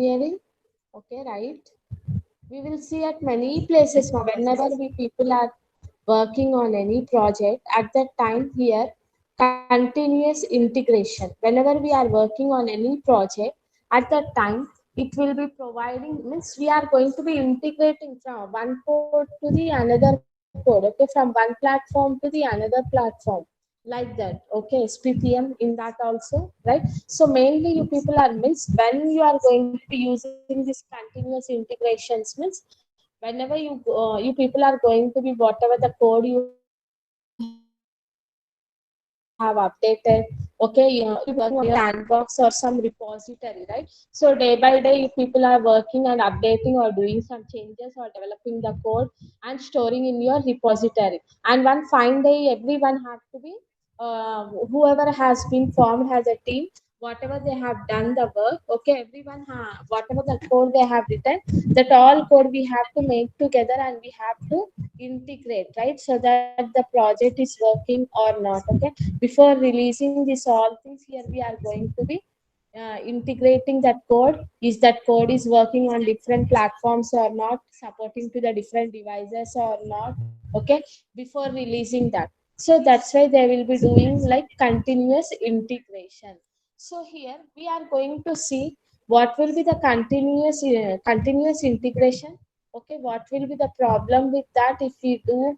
engineering, okay, right? We will see at many places now, whenever we people are working on any project, at that time here, continuous integration. Whenever we are working on any project, at that time, it will be providing, means we are going to be integrating from one code to the another code, okay, from one platform to the another platform, like that, okay, SPPM in that also, right? So mainly you people are, means when you are going to be using this continuous integrations, means whenever you people are going to be, whatever the code you have updated, okay, you will be working on your sandbox or some repository, right? So day by day you people are working and updating or doing some changes or developing the code and storing in your repository. And one fine day everyone have to be, whoever has been formed as a team, whatever they have done the work, okay, whatever the code they have written, that all code we have to make together and we have to integrate, right? So that the project is working or not, okay. Before releasing this all things, here we are going to be integrating that code. Is that code is working on different platforms or not, supporting to the different devices or not, okay, before releasing that. So that's why they will be doing like continuous integration. So here we are going to see what will be the continuous integration, okay. What will be the problem with that if we do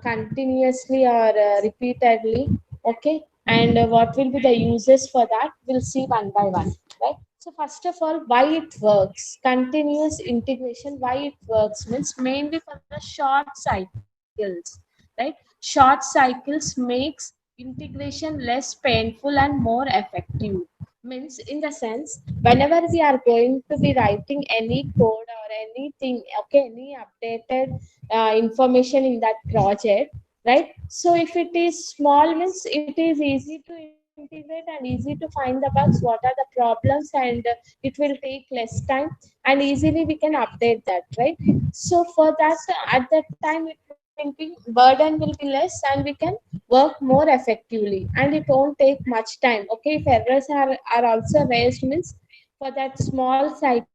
continuously or repeatedly, okay. And what will be the uses for that, we'll see one by one, right? So first of all, why it works, continuous integration, why it works, means mainly for the short cycles, right? Short cycles makes integration less painful and more effective. Means in the sense, whenever we are going to be writing any code or anything, okay, any updated information in that project, right? So if it is small, means it is easy to integrate and easy to find the bugs, what are the problems, and it will take less time, and easily we can update that, right? So for that, at that time it will be, burden will be less and we can work more effectively and it won't take much time, okay. If errors are also raised, means for that small cycle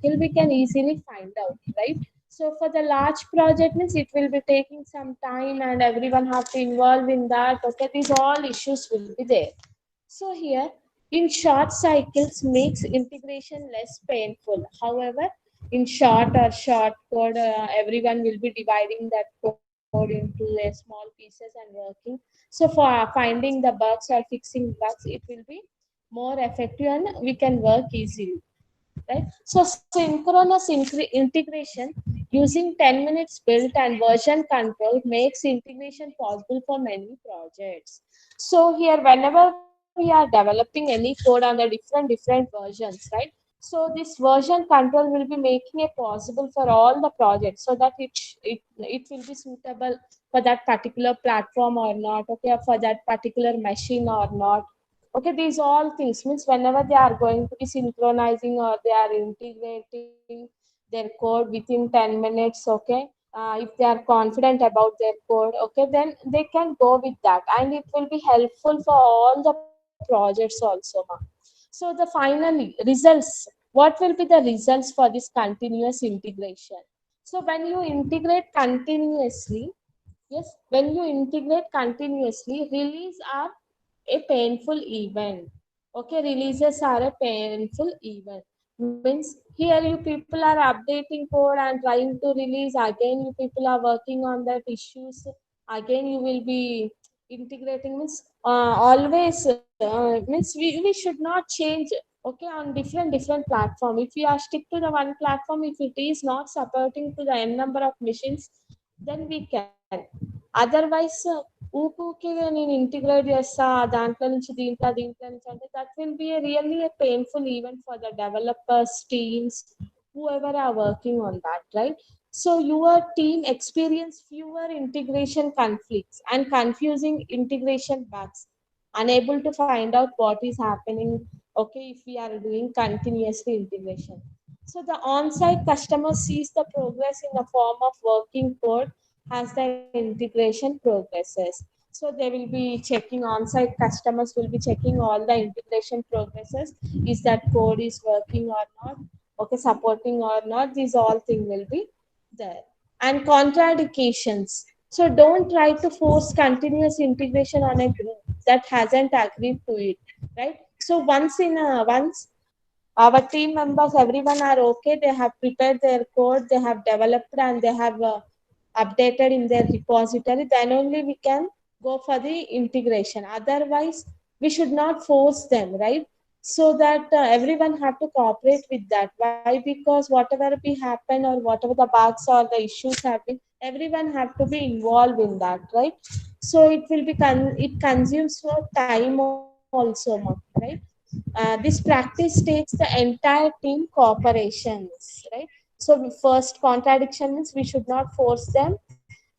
we can easily find out, right? So for the large project, means it will be taking some time and everyone have to involve in that, okay. These all issues will be there. So here, in short cycles makes integration less painful. However, in short code, everyone will be dividing that code into a small pieces and working. So for finding the bugs or fixing bugs, it will be more effective and we can work easily, right? So synchronous integration using 10 minutes build and version control makes integration possible for many projects. So here, whenever we are developing any code on the different versions, right? So this version control will be making it possible for all the projects, so that it will be suitable for that particular platform or not, okay, or for that particular machine or not. Okay, these all things, means whenever they are going to be synchronizing or they are integrating their code within 10 minutes, okay. If they are confident about their code, okay, then they can go with that and it will be helpful for all the projects also, ma'am. So the finally results, what will be the results for this continuous integration? So when you integrate continuously, yes, when you integrate continuously, release are a painful event. Okay, releases are a painful event. Means here you people are updating code and trying to release again. You people are working on that issues. Again, you will be integrating. Means always means we should not change. Okay, on different platform. If we are stick to the one platform, if it is not supporting to the n number of machines, then we can. Otherwise ఊకే నేను integrate చేస్తా దాంట్లో నుంచి దీంట్లో నుంచి అంటే that will be really a painful event for the developers teams, whoever are working on that, right? So your team experience fewer integration conflicts and confusing integration bugs, unable to find out what is happening, okay, if we are doing continuously integration. So the on-site customer sees the progress in the form of working code as the integration progresses. So they will be checking, on-site customers will be checking all the integration progresses. Is that code is working or not? okay, supporting or not, these all things will be there. And contradictions. So don't try to force continuous integration on a group that hasn't agreed to it, right? So once our team members, everyone are okay, they have prepared their code, they have developed and they have updated in their repository, then only we can go for the integration. Otherwise we should not force them, right? So that everyone have to cooperate with that. Why? Because whatever be happen or whatever the bugs or the issues have been, everyone have to be involved in that, right? So it will be it consumes more time also, right? This practice takes the entire team cooperations, right? So first contradiction means we should not force them,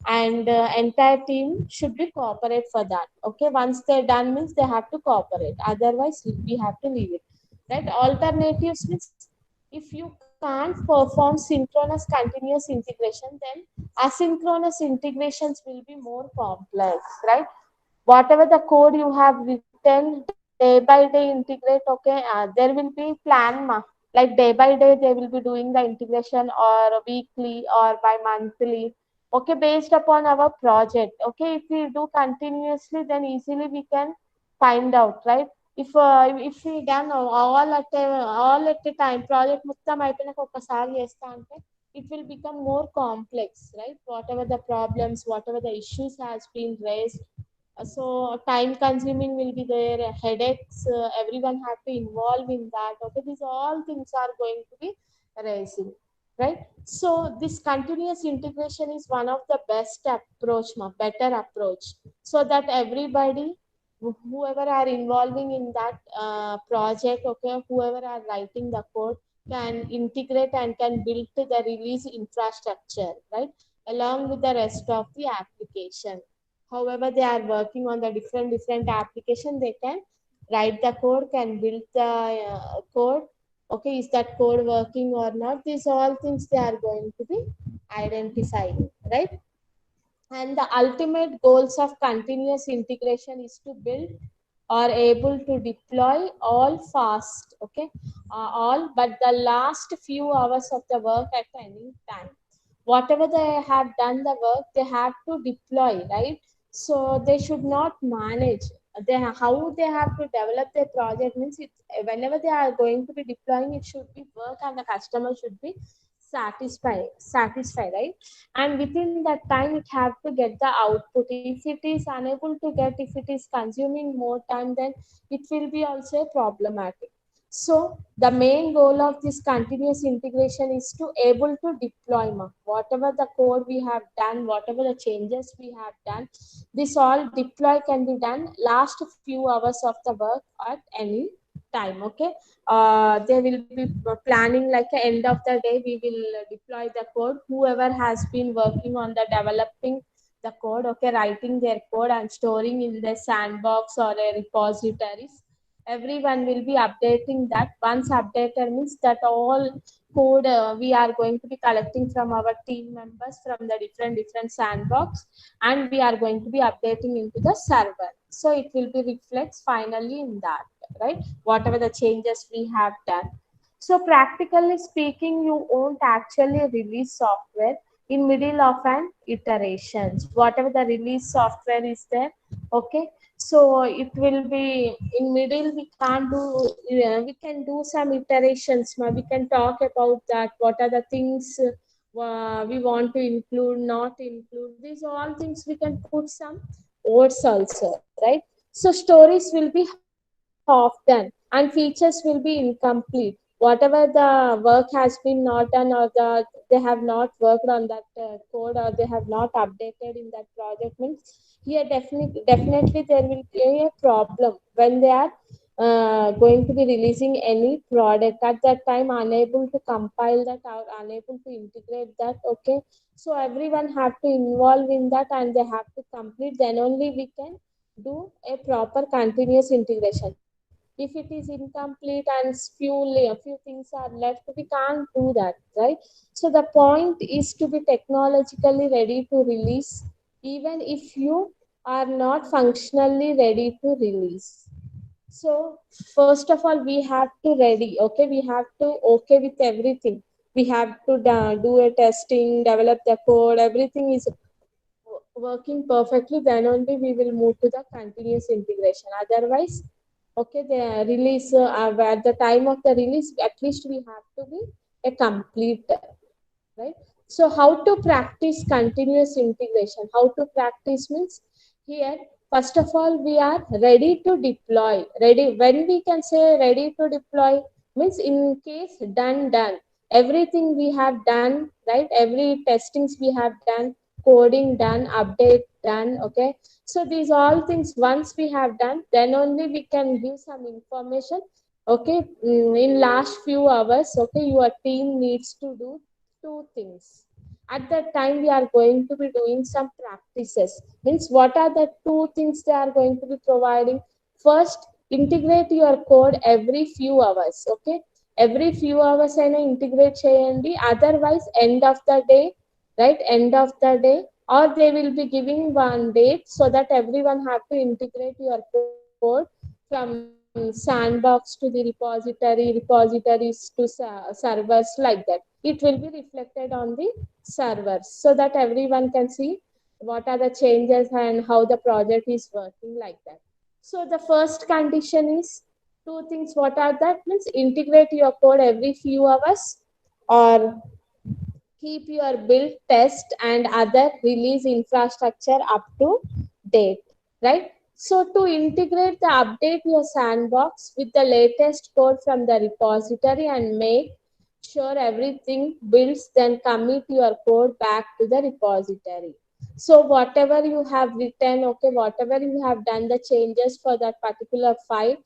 and entire team should be cooperate for that. Okay, once they're done means they have to cooperate. Otherwise, we have to leave it. Right? Alternatives means if you can't perform synchronous continuous integration, then asynchronous integrations will be more complex, right? Whatever the code you have written, day by day integrate, okay, there will be plan like day by day they will be doing the integration, or weekly or by monthly, okay, based upon our project. Okay, if we do continuously, then easily we can find out, right? If we done all at a time, project మొత్తం అయిపోయినాక ఒక్కసారి చేస్తా అంటే it will become more complex, right? Whatever the problems, whatever the issues has been raised, so time consuming will be there, headaches, everyone have to involve in that. Okay, these all things are going to be raising, right? So this continuous integration is one of the best approach, better approach, so that everybody, whoever are involving in that project, okay, whoever are writing the code, can integrate and can build the release infrastructure, right, along with the rest of the application. However they are working on the different application, they can write the code, can build the code. Okay, is that code working or not, these all things they are going to be identifying, right? And the ultimate goals of continuous integration is to build or able to deploy all fast, okay, all but the last few hours of the work at any time. Whatever they have done the work, they have to deploy, right? So they should not manage. How they have to develop their project means it, whenever they are going to be deploying, it should be work and the customer should be satisfied, right? And within that time it have to get the output. If it is unable to get, if it is consuming more time, then it will be also problematic. So the main goal of this continuous integration is to able to deploy whatever the code we have done, whatever the changes we have done, this all deploy can be done last few hours of the work at any time. Okay, they will be planning like a end of the day we will deploy the code. Whoever has been working on the developing the code, okay, writing their code and storing in the sandbox or a repositories, everyone will be updating that. Once updated means that all code we are going to be collecting from our team members from the different sandbox, and we are going to be updating into the server, so it will be reflects finally in that, right? Whatever the changes we have done. So practically speaking, you won't actually release software in middle of an iterations. Whatever the release software is there, okay. So it will be in middle. We can't do. We can do some iterations. We can talk about that. What are the things we want to include, not include. These all things we can put some words also, right? So stories will be half done and features will be incomplete. Whatever the work has been not done, or they have not worked on that code, or they have not updated in that project means, here definitely there will be a problem when they are going to be releasing any product at that time, unable to compile that or unable to integrate that. Okay, so everyone have to involve in that and they have to complete, then only we can do a proper continuous integration. If it is incomplete and a few things are left, we can't do that, right? So the point is to be technologically ready to release, even if you are not functionally ready to release. So first of all we have to ready, okay, we have to okay with everything. We have to do a testing, develop the code, everything is working perfectly, then only we will move to the continuous integration. Otherwise, okay, the release at the time of the release, at least we have to be a completer, right? So how to practice continuous integration? How to practice means here, first of all, we are ready to deploy. Ready, when we can say ready to deploy means in case done, everything we have done, right? Every testings we have done, coding done, update done, okay. So these all things once we have done, then only we can give some information, okay. In last few hours, okay, your team needs to do two things. At that time we are going to be doing some practices. Means what are the two things they are going to be providing? First, integrate your code every few hours, okay. Every few hours అయినా integrate చేయండి. Otherwise end of the day, right, end of the day, or they will be giving one date so that everyone have to integrate your code from sandbox to the repositories to servers, like that. It will be reflected on the servers so that everyone can see what are the changes and how the project is working, like that. So the first condition is two things. What are that? Means integrate your code every few hours, or keep your build, test, and other release infrastructure up to date, right? So to integrate the update your sandbox with the latest code from the repository and make sure everything builds, then commit your code back to the repository. So whatever you have written, okay, whatever you have done the changes for that particular file,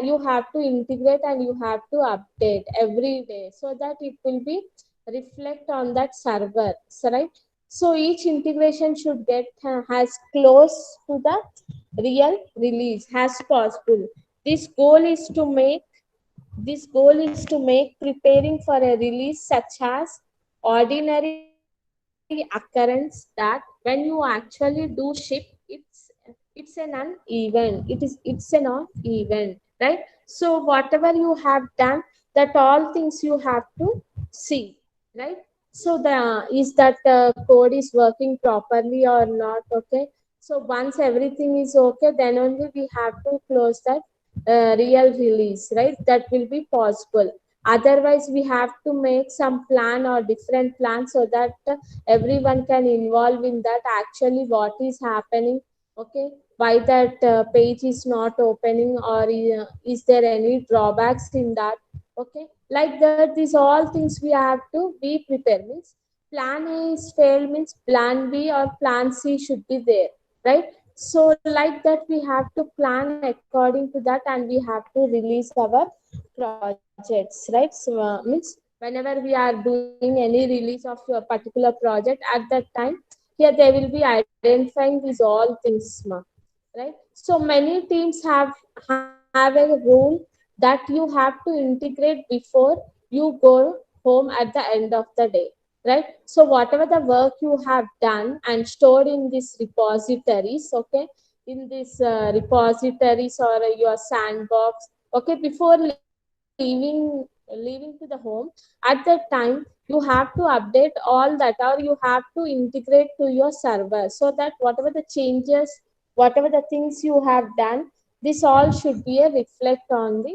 you have to integrate and you have to update every day so that it will be reflect on that server. So, right? So each integration should get as close to the real release as possible. This goal is to make this goal is to make preparing for a release such as ordinary occurrence, that when you actually do ship, it's a non-event. It's a non-event, right? So whatever you have done, that all things you have to see, right? So the is that code is working properly or not, okay. So once everything is okay, then only we have to close that real release, right? That will be possible. Otherwise we have to make some plan or different plan so that everyone can involve in that actually what is happening, okay. Why that page is not opening, or is there any drawbacks in that, okay. Like that, these all things we have to be prepared. Means plan A is failed means plan B or plan C should be there, right? So like that we have to plan according to that, and we have to release our projects, right? So means whenever we are doing any release of a particular project, at that time, here they will be identifying these all things, right? So many teams have a rule that you have to integrate before you go home at the end of the day, right? So whatever the work you have done and stored in these repositories, okay, in these repositories or your sandbox, okay, before leaving to the home, at that time you have to update all that, or you have to integrate to your server, so that whatever the changes, whatever the things you have done, this all should be a reflect on the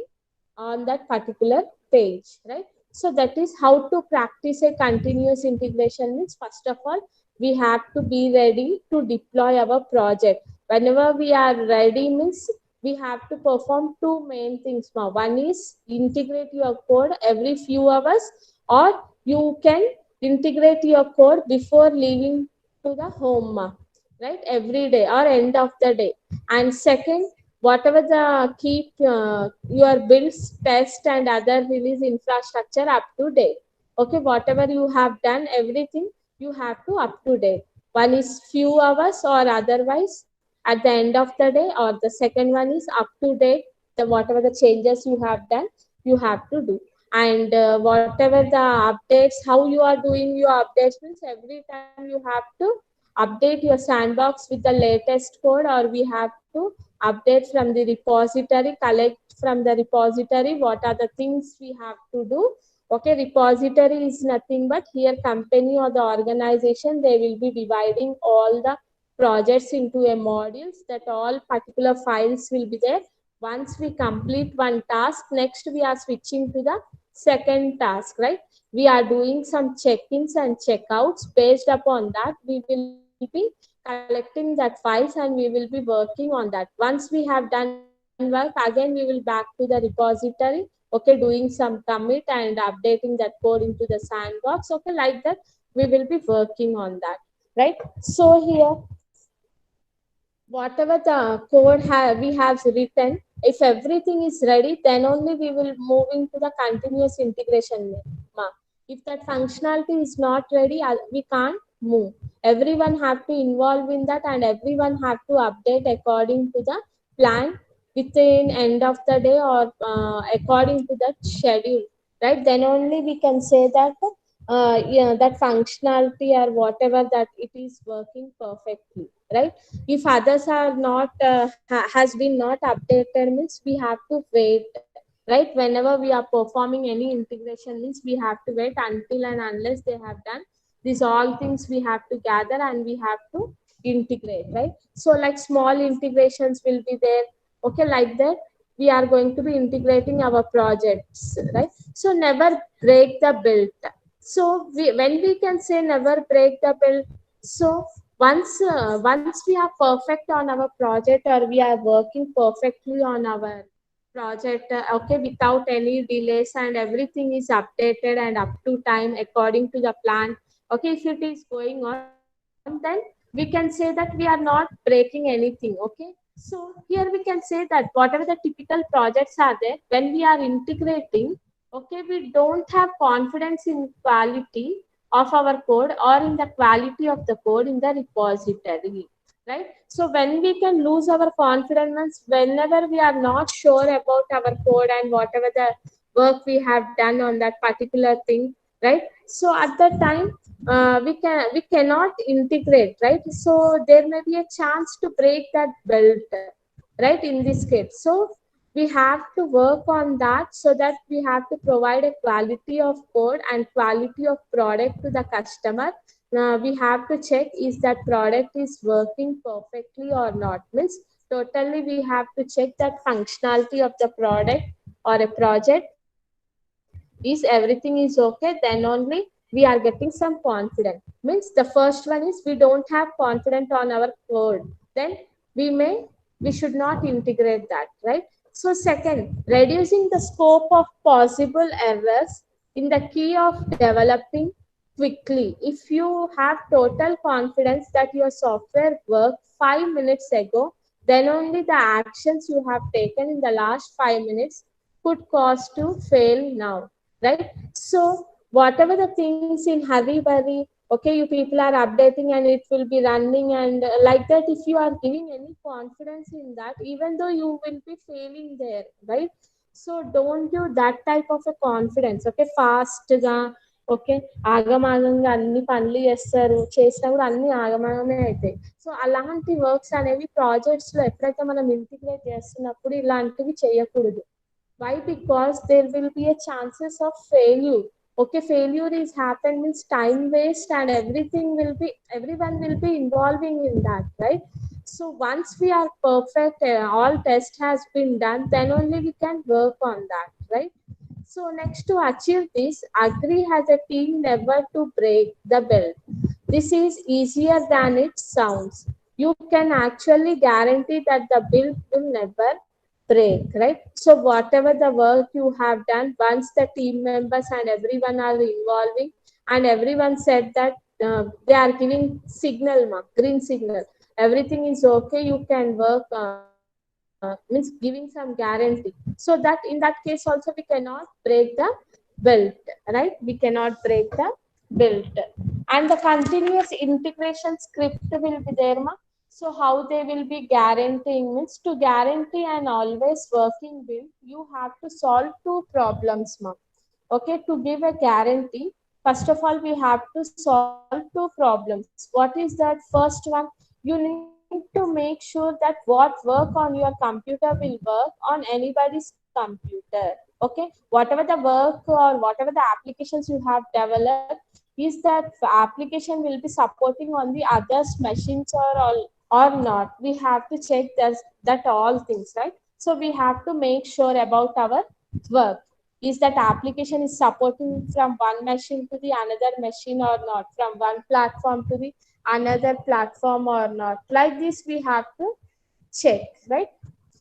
on that particular page, right? So that is how to practice a continuous integration. Means first of all we have to be ready to deploy our project. Whenever we are ready means we have to perform two main things now. One is integrate your code every few hours, or you can integrate your code before leaving to the home, right, every day or end of the day. And second, whatever the keep your builds, test, and other release infrastructure up to date, okay. Whatever you have done, everything you have to up to date. One is few hours, or otherwise at the end of the day, or the second one is up to date. The whatever the changes you have done, you have to do. And whatever the updates, how you are doing your updates means every time you have to update your sandbox with the latest code, or we have to update from the repository, collect from the repository what are the things we have to do. Okay, repository is nothing but here company or the organization, they will be dividing all the projects into a modules that all particular files will be there. Once we complete one task, next we are switching to the second task, right? We are doing some check-ins and checkouts. Based upon that, we will be collecting that files and we will be working on that. Once we have done work, again we will back to the repository, okay, doing some commit and updating that code into the sandbox, okay, like that we will be working on that, right? So here, whatever the code we have written, if everything is ready, then only we will move into the continuous integration. If that functionality is not ready, we can't move. Everyone have to involve in that and everyone have to update according to the plan within end of the day or according to that schedule, right? Then only we can say that yeah, that functionality or whatever that it is working perfectly, right? If others are not has been not updated means we have to wait, right? Whenever we are performing any integration means we have to wait until and unless they have done these all things, we have to gather and we have to integrate, right? So like small integrations will be there, okay, like that we are going to be integrating our projects, right? So never break the build. So when we can say never break the build, so once we are perfect on our project or we are working perfectly on our project, okay, without any delays and everything is updated and up to time according to the plan, okay, if it is going on, then we can say that we are not breaking anything, okay? So here we can say that whatever the typical projects are there, when we are integrating, okay, we don't have confidence in quality of our code or in the quality of the code in the repository, right? So when we can lose our confidence, whenever we are not sure about our code and whatever the work we have done on that particular thing, right? So at that time, we cannot integrate, right? So there may be a chance to break that belt, right? In this case, so we have to work on that so that we have to provide a quality of code and quality of product to the customer. We have to check is that product is working perfectly or not, means totally we have to check that functionality of the product or a project is everything is okay, then only we are getting some confidence. Means the first one is we don't have confidence on our code, then we may we should not integrate that, right? So second, reducing the scope of possible errors in the key of developing quickly. If you have total confidence that your software worked 5 minutes ago, then only the actions you have taken in the last 5 minutes could cause to fail now, right? So whatever the things in hurry burry, okay, you people are updating and it will be running and like that, if you are giving any confidence in that, even though you will be failing there, right? So don't give that type of a confidence, okay? Fast ga, okay, ఆగమాగంగా అన్ని పనులు చేస్తారు, చేసినా కూడా అన్ని ఆగమాగమే అవుతాయి. So అలాంటి works అనేవి ప్రాజెక్ట్స్ లో ఎప్పుడైతే మనం ఇంటిగ్రేట్ చేస్తున్నప్పుడు ఇలాంటివి చేయకూడదు. Why? Because there will be a chances of failure. Okay, failure is happen means time waste and everything will be, everyone will be involving in that, right? So once we are perfect, all test has been done, then only we can work on that, right? So next, to achieve this, agree as a team never to break the belt. This is easier than it sounds. You can actually guarantee that the bill will never break, right? So whatever the work you have done, once the team members and everyone are involving and everyone said that they are giving signal, green signal, everything is okay, you can work, means giving some guarantee. So that in that case also we cannot break the belt, right? We cannot break the belt. And the continuous integration script will be there, ma. So how they will be guaranteeing means, to guarantee an always working build, you have to solve two problems, ma. Okay, to give a guarantee, first of all, we have to solve two problems. What is that? First one, you need to need to make sure that what work on your computer will work on anybody's computer. Okay, whatever the work or whatever the applications you have developed, is that application will be supporting on the others machines or all or not. We have to check that all things, right? So we have to make sure about our work. Is that application is supporting from one machine to the another machine or not, from one platform to the another platform or not. Like this we have to check, right?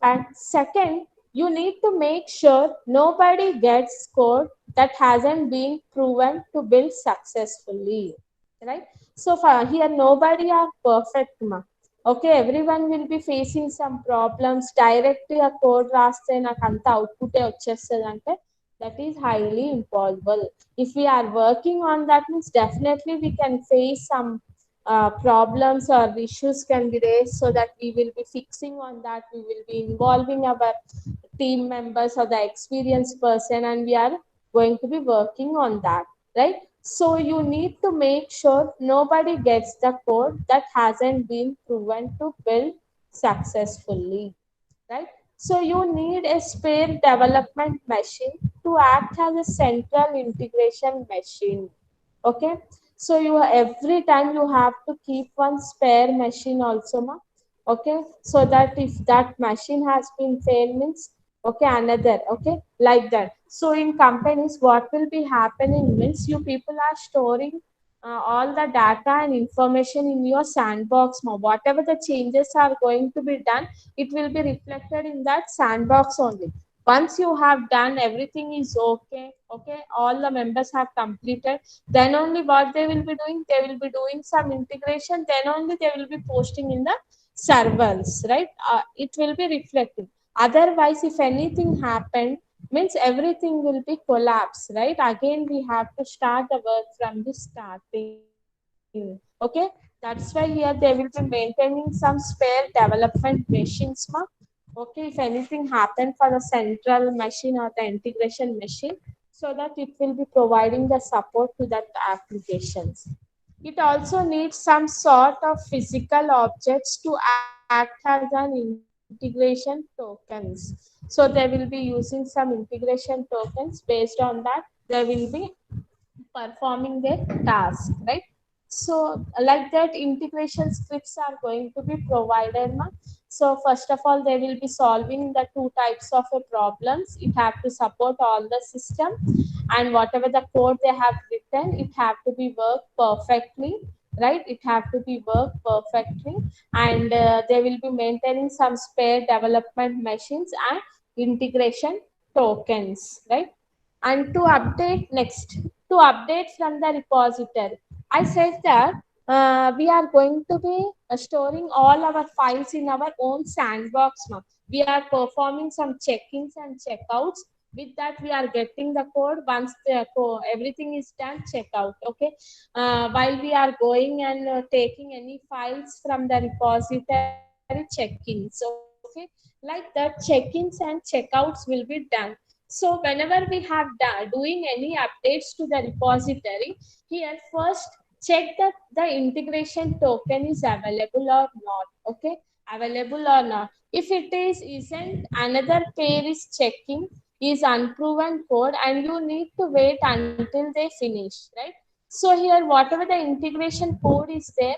And second, you need to make sure nobody gets code that hasn't been proven to build successfully, right? So for here, nobody are perfect, ma. Okay, everyone will be facing some problems. Directly a code రాస్తే నాకు అంత output వచ్చేస్తుంది అంటే that is highly impossible. If we are working on that, means definitely we can face some problems or issues can be raised, so that we will be fixing on that. We will be involving our team members or the experienced person, and we are going to be working on that, right? So you need to make sure nobody gets the code that hasn't been proven to build successfully, right? So you need a spare development machine to act as a central integration machine. Okay, so you every time you have to keep one spare machine also, ma. Okay, so that if that machine has been failed, means okay, another, okay, like that. So in companies what will be happening means you people are storing all the data and information in your sandbox, ma. Whatever the changes are going to be done, it will be reflected in that sandbox only. Once you have done everything is okay, okay, all the members have completed, then only what they will be doing, they will be doing some integration, then only they will be posting in the servers, right? It will be reflecting. Otherwise if anything happened, means everything will be collapse, right? Again we have to start the work from the starting. Okay, that's why here they will be maintaining some spare development machines, ma. Okay, if anything happen for the central machine or the integration machine, so that it will be providing the support to that applications. It also needs some sort of physical objects to act as an integration tokens. So they will be using some integration tokens. Based on that, they will be performing their task, right? So like that integration scripts are going to be provided, ma. So first of all they will be solving the two types of problems. It have to support all the system, and whatever the code they have written, it have to be work perfectly, right? It have to be work perfectly. And they will be maintaining some spare development machines and integration tokens, right? And to update, next, to update from the repository, I said that we are going to be storing all our files in our own sandbox now. We are performing some check-ins and checkouts. With that we are getting the code. Once the everything is done, check out. Okay, while we are going and taking any files from the repository, check-ins. Okay, like that check-ins and checkouts will be done. So whenever we have doing any updates to the repository, here first check that the integration token is available or not. Okay, available or not. If it is isn't, another pair is checking is unproven code, and you need to wait until they finish, right? So here whatever the integration code is there,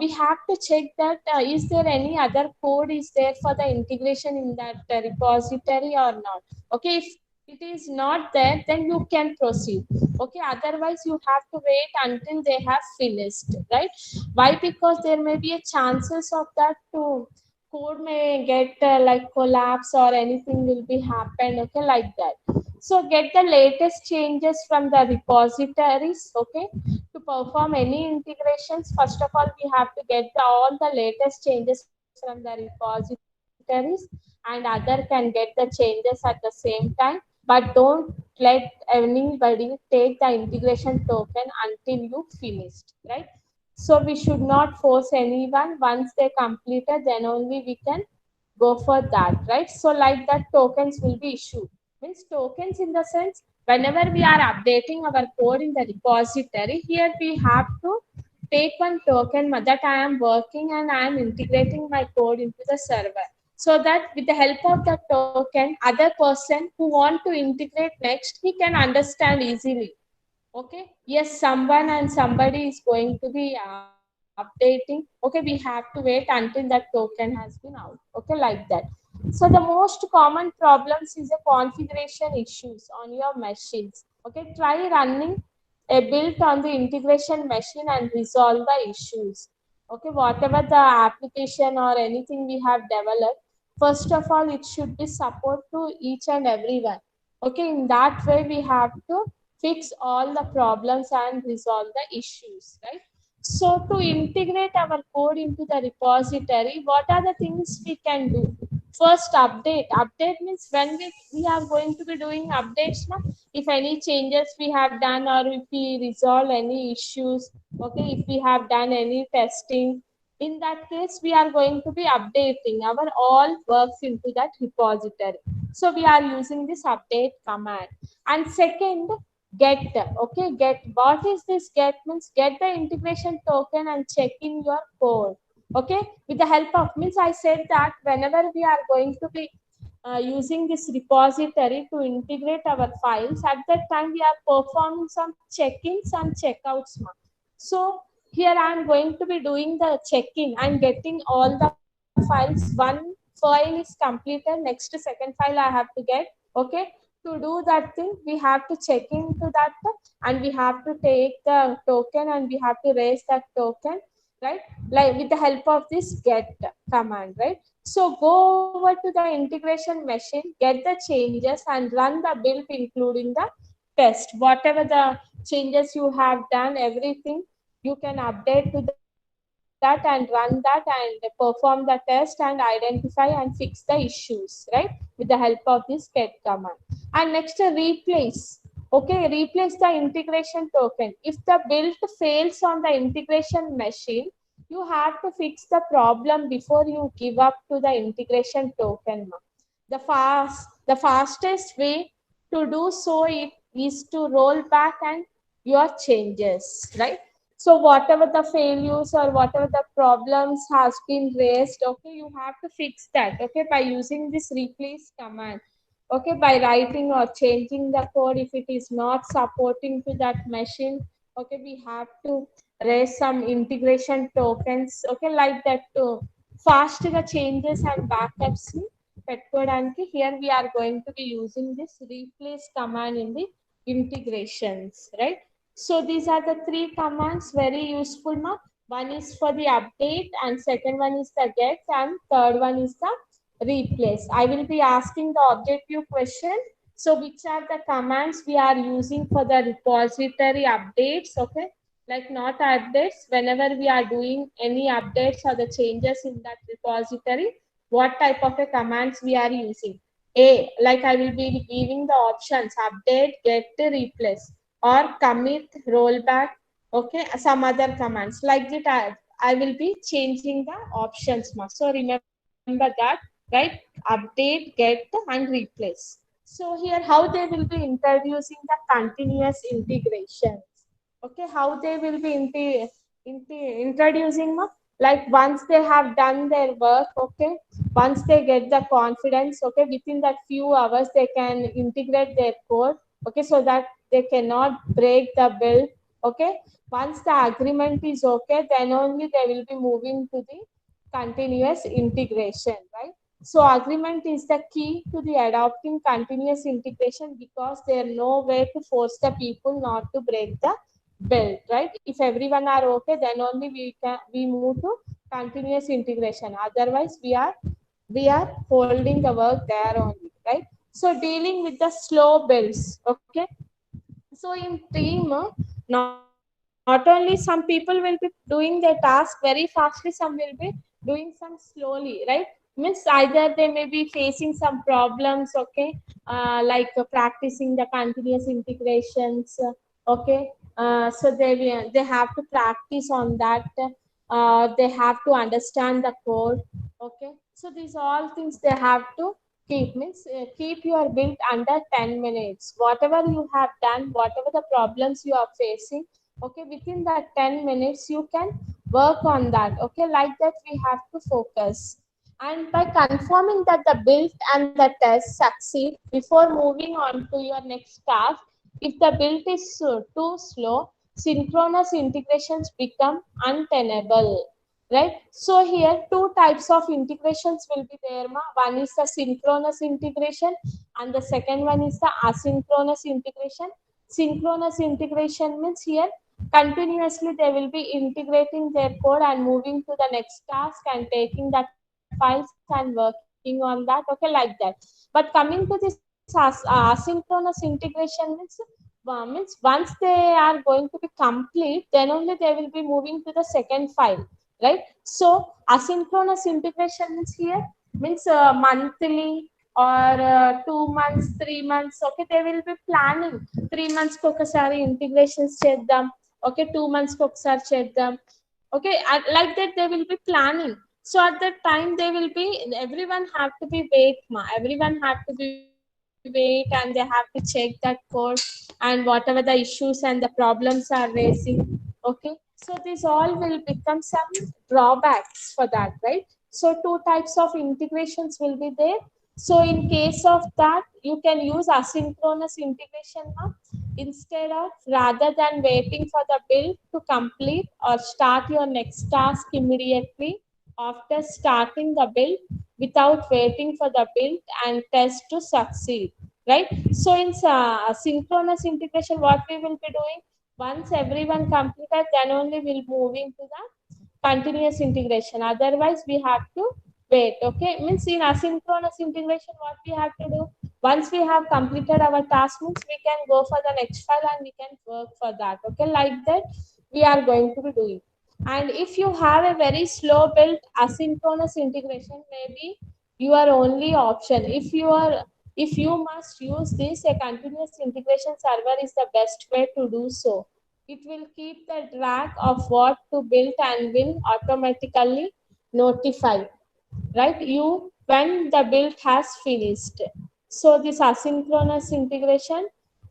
we have to check that is there any other code is there for the integration in that repository or not. Okay, if it is not there, then you can proceed. Okay, otherwise you have to wait until they have finished, right? Why? Because there may be a chances of that to code may get like collapse or anything will be happen. Okay, like that. So get the latest changes from the repositories. Okay, to perform any integrations, first of all we have to get all the latest changes from the repositories, and other can get the changes at the same time. But don't let anybody take the integration token until you finished, right? So we should not force anyone. Once they completed, then only we can go for that, right? So like that tokens will be issued. Means tokens in the sense, whenever we are updating our code in the repository, here we have to take one token that I am working and I am integrating my code into the server. So that with the help of the token, other person who want to integrate next, he can understand easily. Okay, yes, someone and somebody is going to be updating. Okay, we have to wait until that token has been out. Okay, like that. So the most common problems is the configuration issues on your machines. Okay, try running a build on the integration machine and resolve the issues. Okay, whatever the application or anything we have developed, first of all, it should be support to each and everyone. Okay, in that way, we have to fix all the problems and resolve the issues, right? So to integrate our code into the repository, what are the things we can do? First, update. Update means when we are going to be doing updates now, if any changes we have done or if we resolve any issues, okay, if we have done any testing, in that case, we are going to be updating our all works into that repository. So we are using this update command. And second, get. Okay, get. What is this get? Means get the integration token and check in your code. Okay, with the help of, means I said that whenever we are going to be using this repository to integrate our files, at that time we are performing some check-ins and checkouts. So here I am going to be doing the check-in and getting all the files. One file is completed, next second file I have to get. Okay, to do that thing, we have to check into that and we have to take the token and we have to raise that token, right? Like with the help of this get command, right? So go over to the integration machine, get the changes and run the build including the test. Whatever the changes you have done, everything you can update to that and run that and perform the test and identify and fix the issues, right? With the help of this get command. And next, replace. Okay, replace the integration token. If the build fails on the integration machine, you have to fix the problem before you give up to the integration token. The fastest way to do so is to roll back and your changes, right? So whatever the failures or whatever the problems has been raised, okay, you have to fix that, okay, by using this replace command. Okay, by writing or changing the code if it is not supporting to that machine. Okay, we have to raise some integration tokens, okay, like that to fast the changes and backups పెట్టుకోవడానికి. Here we are going to be using this replace command in the integrations, right? So these are the three commands, very useful. One is for the update and second one is the get and third one is the replace. I will be asking the objective question. So which are the commands we are using for the repository updates? Okay, like not updates, whenever we are doing any updates or the changes in that repository, what type of a commands we are using? A, like I will be giving the options update, get, replace, or commit, rollback. Okay, some other commands like that. I will be changing the options. So remember that, right? Update, get, and replace. So here how they will be introducing the continuous integrations. Okay, how they will be introducing, like once they have done their work, okay, once they get the confidence, okay, within that few hours they can integrate their code, okay, so that they cannot break the build. Okay, once the agreement is okay, then only they will be moving to the continuous integration, right? So agreement is the key to the adopting continuous integration because there are no way to force the people not to break the build, right? If everyone are okay, then only we move to continuous integration. Otherwise, we are holding the work there only, right? So dealing with the slow builds, okay. So in team, not only some people will be doing their task very fastly, some will be doing some slowly, right? Means either they may be facing some problems, okay, like practicing the continuous integrations, okay. So they have to practice on that. They have to understand the code, okay. So these all things they have to keep, means keep your build under 10 minutes. Whatever you have done, whatever the problems you are facing, Okay, within that 10 minutes, you can work on that. Okay, like that, we have to focus. And by confirming that the build and the test succeed before moving on to your next task, if the build is too slow, synchronous integrations become untenable. Right? So here two types of integrations will be there. One is the synchronous integration and the second one is the asynchronous integration. Synchronous integration means here continuously they will be integrating their code and moving to the next task and taking that files and working on that. Okay, like that. But coming to this asynchronous integration means once they are going to be complete, then only they will be moving to the second file, right? So asynchronous integration means here means monthly or 2 months, 3 months. Okay, they will be planning 3 months ఒకసారి integrations చేద్దాం. Okay, 2 months ఒకసారి చేద్దాం. Okay, like that they will be planning. So at that time they will be, everyone have to be wait everyone have to be wait and they have to check that code and whatever the issues and the problems are raising. Okay, so this all will become some drawbacks for that, right? So two types of integrations will be there. So in case of that, you can use asynchronous integration now, instead of rather than waiting for the build to complete or start your next task immediately after starting the build without waiting for the build and test to succeed, right? So in synchronous integration, what we will be doing, once everyone completed, then only we'll moving to the continuous integration. Otherwise, we have to wait. Okay, means in asynchronous integration, what we have to do, once we have completed our task, means we can go for the next file and we can work for that. Okay, like that, we are going to be doing. And if you have a very slow built asynchronous integration, maybe your only option, if you must use this, a continuous integration server is the best way to do so. It will keep the track of what to build and will automatically notify, right, you when the build has finished. So this asynchronous integration,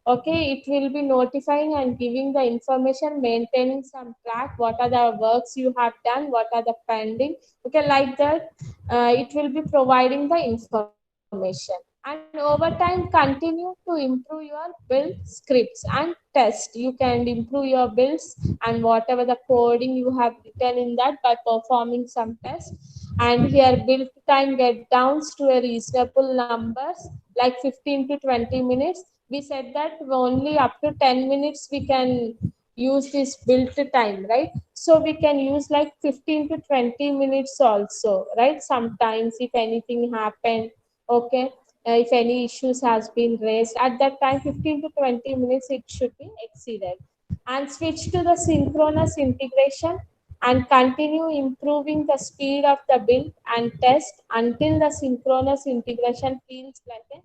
okay, it will be notifying and giving the information, maintaining some track, what are the works you have done, what are the pending. Okay, like that, it will be providing the information. And over time continue to improve your build scripts and test. You can improve your builds and whatever the coding you have written in that by performing some tests. And here build time get down to a reasonable numbers like 15 to 20 minutes. We said that only up to 10 minutes we can use this build time, right? So we can use like 15 to 20 minutes also, right? Sometimes if anything happened, okay, if any issues has been raised at that time, 15 to 20 minutes it should be exceeded. And switch to the synchronous integration and continue improving the speed of the build and test until the synchronous integration feels like a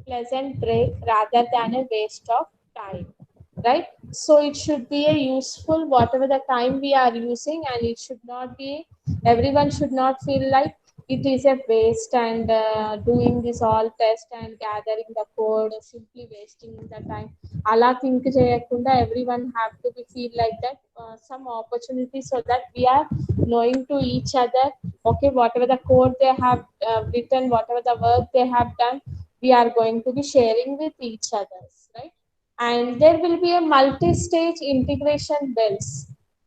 pleasant break rather than a waste of time, right? So it should be a useful whatever the time we are using, and it should not be, everyone should not feel like it is a waste and doing this all test and gathering the code simply wasting the time. అలా think చేయకుండా everyone have to be feel like that, some opportunity so that we are knowing to each other. Okay, whatever the code they have written, whatever the work they have done, we are going to be sharing with each others, right? And there will be a multi-stage integration builds.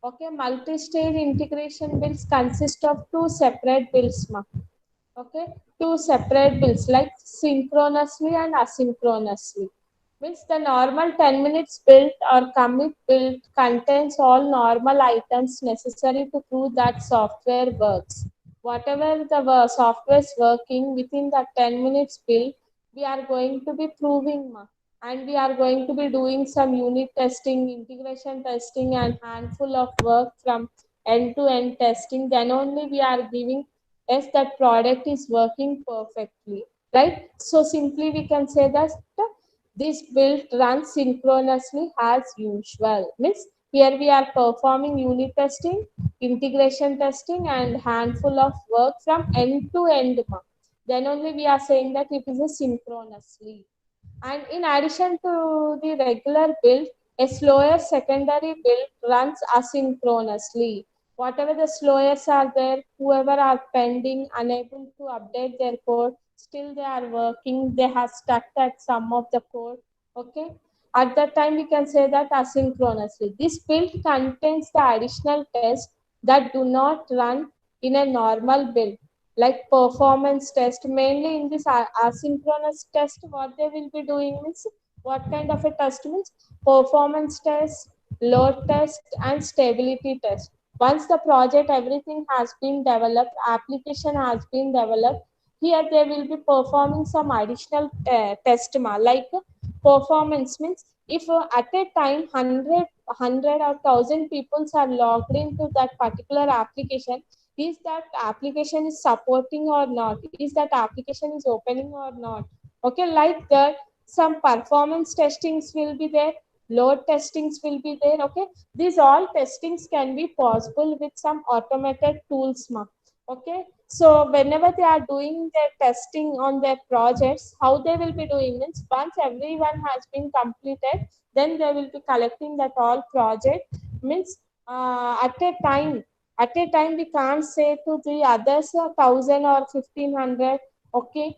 Okay, multi-stage integration builds consist of two separate builds. Okay, two separate builds like synchronously and asynchronously. Means the normal 10 minutes build or commit build contains all normal items necessary to prove that software works. Whatever the software is working within the 10 minutes build, we are going to be proving, and we are going to be doing some unit testing, integration testing, and handful of work from end to end testing. Then only we are giving if that product is working perfectly, right? So simply we can say that this build runs synchronously as usual. Means here we are performing unit testing, integration testing, and handful of work from end to end. Then only we are saying that it is a synchronously. And in addition to the regular build, A slower secondary build runs asynchronously. Whatever the slowers are there, whoever are pending, unable to update their code, still they are working, they have stuck at some of the code. Okay. At that time, we can say that asynchronously. This build contains the additional tests that do not run in a normal build, like performance test. Mainly in this asynchronous test, what they will be doing is, what kind of a test means, performance test, load test, and stability test. Once the project everything has been developed, application has been developed, here they will be performing some additional test like performance means, if at a time 100 or 1000 people are logged into that particular application, is that application is supporting or not, is that application is opening or not. Okay, like that, some performance testings will be there, load testings will be there. Okay, these all testings can be possible with some automated tools okay. So whenever they are doing their testing on their projects, how they will be doing means, once everyone has been completed, then they will be collecting that all project means, at a time we can't say to the others 1000 or 1500. Okay,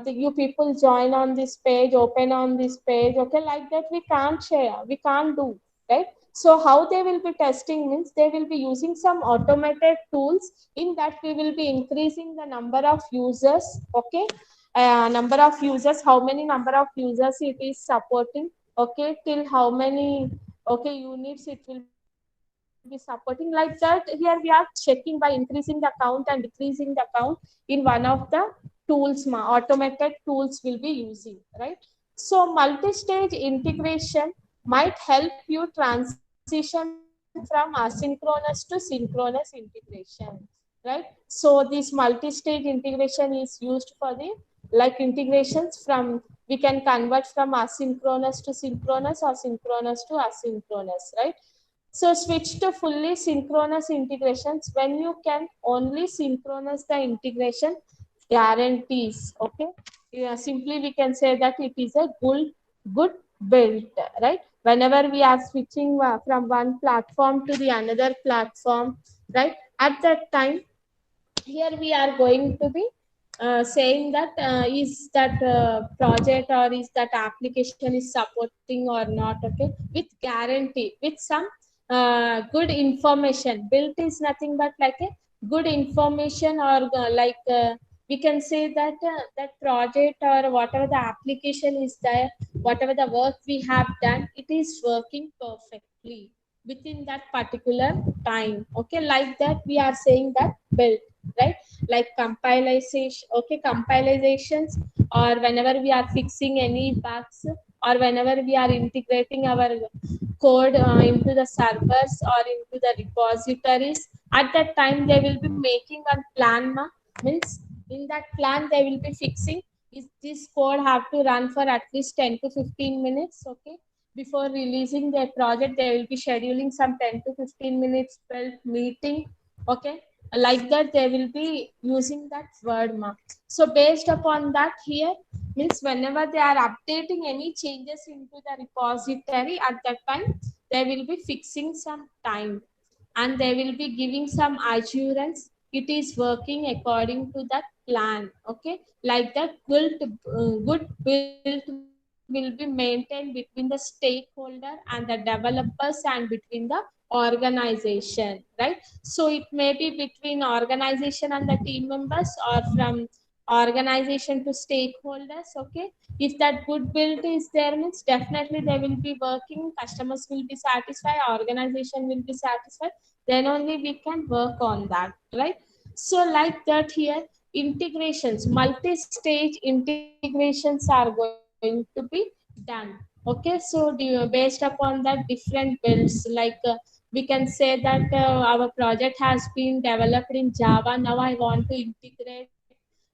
you people join on this page, open on this page. Okay, like that we can't share, we can't do, right? So how they will be testing means, they will be using some automated tools. In that we will be increasing the number of users. Okay, number of users, how many number of users it is supporting. Okay, till how many, okay, units it will be supporting. Like that, here we are checking by increasing the count and decreasing the count in one of the tools automated tools will be using, right? So multi-stage integration might help you transition from asynchronous to synchronous integration, right? So this multi-stage integration is used for the, like, integrations from, we can convert from asynchronous to synchronous or synchronous to asynchronous, right? So switch to fully synchronous integrations when you can only synchronize the integration guarantees. Okay, yeah, simply we can say that it is a good build, right? Whenever we are switching from one platform to the another platform, right? At that time, here we are going to be saying that is that project or is that application is supporting or not. Okay, with guarantee, with some good information. Built is nothing but like a good information, or we can say that that project or whatever the application is there, whatever the work we have done, it is working perfectly within that particular time. Okay, like that we are saying that built, right? Like compilation. Okay, compilizations, or whenever we are fixing any bugs, or whenever we are integrating our code into the servers or into the repositories, at that time they will be making a plan means, in that plan they will be fixing, is this code have to run for at least 10 to 15 minutes. Okay, before releasing their project, they will be scheduling some 10 to 15 minutes meeting. Okay, like that they will be using that word mark. So based upon that, here means, whenever they are updating any changes into the repository, at that time they will be fixing some time, and they will be giving some assurance it is working according to that plan. Okay, like that good build will be maintained between the stakeholder and the developers, and between the organization, right? So it may be between organization and the team members, or from organization to stakeholders. Okay, if that good build is there means, definitely they will be working, customers will be satisfied, organization will be satisfied, then only we can work on that, right? So like that, here integrations, multi-stage integrations are going to be done. Okay, so based upon that different builds, like we can say that our project has been developed in Java, now I want to integrate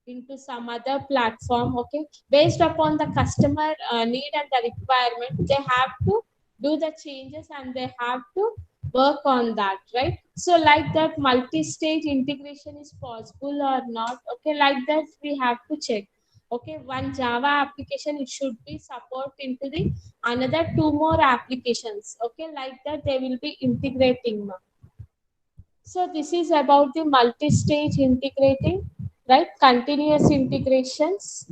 into some other platform. Okay, based upon the customer need and the requirement, they have to do the changes and they have to work on that, right? So like that, multi-stage integration is possible or not. Okay, like that we have to check. Okay, one Java application, it should be support into the another two more applications. Okay, like that they will be integrating. So this is about the multi-stage integrating, right? Continuous integrations.